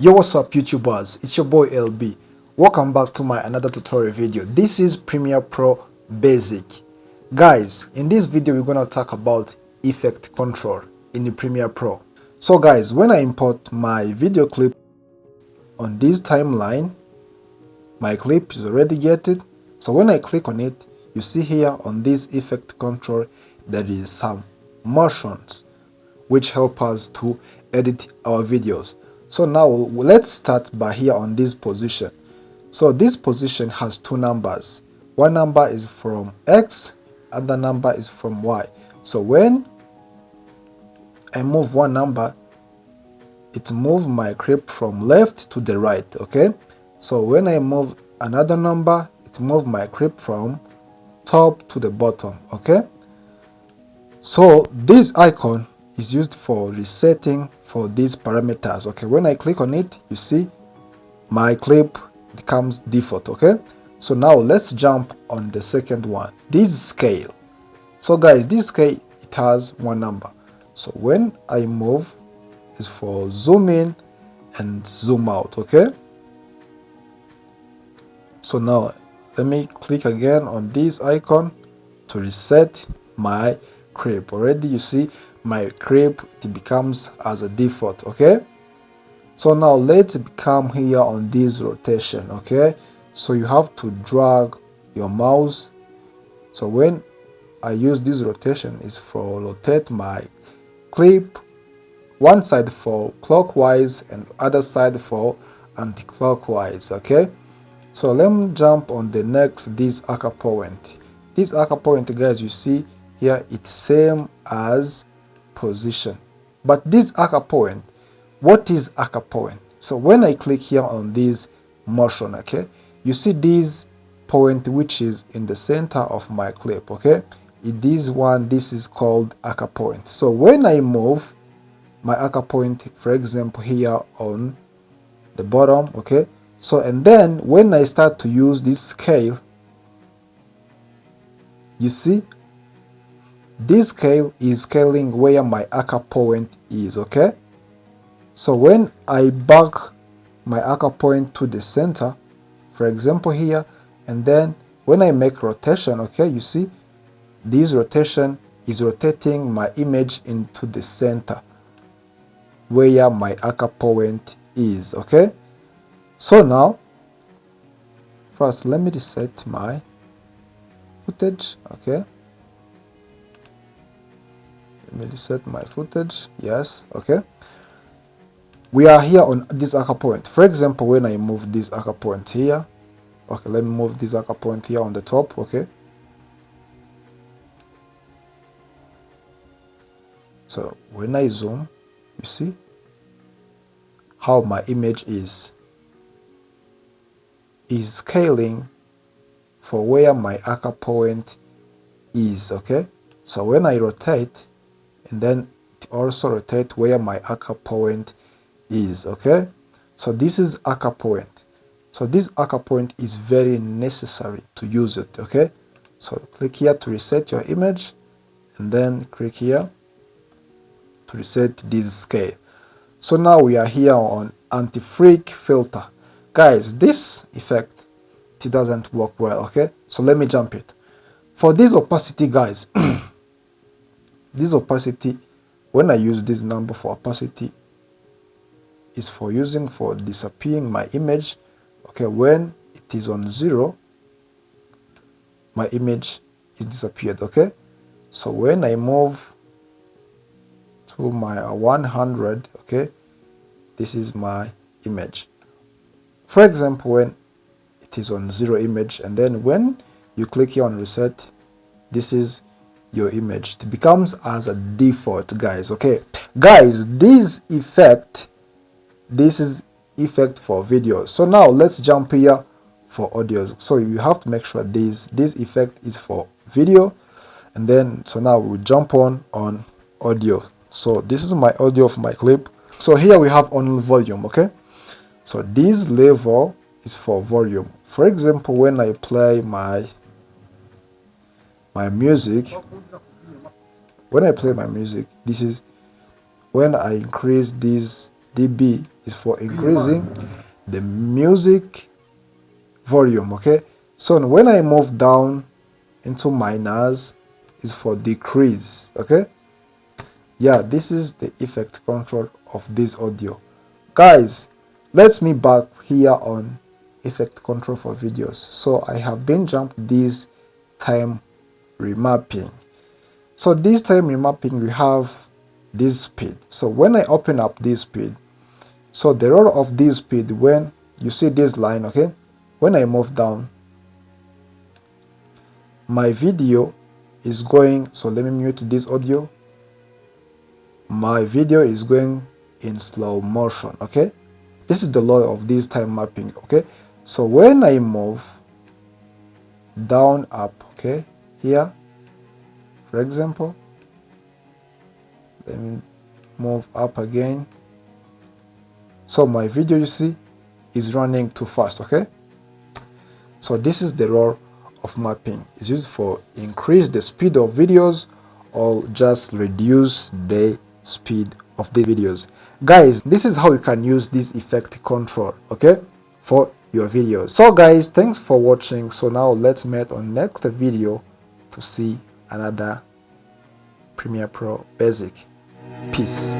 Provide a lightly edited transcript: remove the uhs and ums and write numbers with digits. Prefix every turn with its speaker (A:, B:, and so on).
A: Yo, what's up YouTubers, it's your boy LB. Welcome back to my another tutorial video. This is Premiere Pro Basic. Guys, in this video we're gonna talk about effect control in the Premiere Pro. So guys, when I import my video clip on this timeline, my clip is already getting. So when I click on it, you see here on this effect control there is some motions which help us to edit our videos. So now let's start by here on this position. So this position has two numbers. One number is from X, other number is from Y. So when I move one number, it moves my clip from left to the right, okay? So when I move another number, it moves my clip from top to the bottom, okay? So this icon is used for resetting for these parameters, okay? When I click on it, you see my clip becomes default, okay? So now let's jump on the second one, this scale. So guys, this scale, it has one number. So when I move, is for zoom in and zoom out, okay? So now let me click again on this icon to reset my clip. Already you see my clip, it becomes as a default, okay? So now let's come here on this rotation, okay? So you have to drag your mouse. So when I use this rotation is for rotate my clip, one side for clockwise and other side for anti-clockwise, okay? So let me jump on the next, this anchor point. This anchor point, guys, you see here it's same as position, but this anchor point, what is anchor point? So when I click here on this motion, okay, you see this point which is in the center of my clip, okay? This is called anchor point. So when I move my anchor point, for example here on the bottom, okay, so and then when I start to use this scale, you see this scale is scaling where my anchor point is, okay? So when I back my anchor point to the center, for example here, and then when I make rotation, okay, you see this rotation is rotating my image into the center where my anchor point is, okay? So now first let me reset my footage, okay? Let me reset my footage, yes, okay? We are here on this anchor point. For example, when I move this anchor point here, okay, let me move this anchor point here on the top, okay? So when I zoom, you see how my image is scaling for where my anchor point is, okay? So when I rotate, and then it also rotate where my anchor point is, okay? So this is anchor point. So this anchor point is very necessary to use it, okay? So click here to reset your image, and then click here to reset this scale. So now we are here on anti-freak filter. Guys, this effect, it doesn't work well, okay? So let me jump it. For this opacity, guys, this opacity, when I use this number for opacity, is for using for disappearing my image, okay? When it is on 0, my image is disappeared, okay? So when I move to my 100, okay, this is my image. For example, when it is on 0 image, and then when you click here on reset, this is your image. It becomes as a default, guys, okay? Guys, this is effect for video. So now let's jump here for audio. So you have to make sure this effect is for video, and then so now we'll jump on audio. So this is my audio of my clip. So here we have on volume, okay? So this level is for volume. For example, when I play my music, when I play my music, this is when I increase this dB is for increasing the music volume. Okay, so when I move down into minus is for decrease. Okay, yeah, this is the effect control of this audio. Guys, let's me back here on effect control for videos. So I have been jumped this time remapping. So this time remapping, we have this speed. So when I open up this speed, so the role of this speed, when you see this line, okay, when I move down, my video is going, so let me mute this audio. My video is going in slow motion. Okay, this is the law of this time mapping. Okay, so when I move down, up, okay, here for example, let me move up again. So my video, you see, is running too fast. Okay, so this is the role of mapping. It's used for increase the speed of videos or just reduce the speed of the videos. Guys, this is how you can use this effect control, okay, for your videos. So guys, thanks for watching. So now let's meet on next video to see another Premiere Pro Basic. Peace.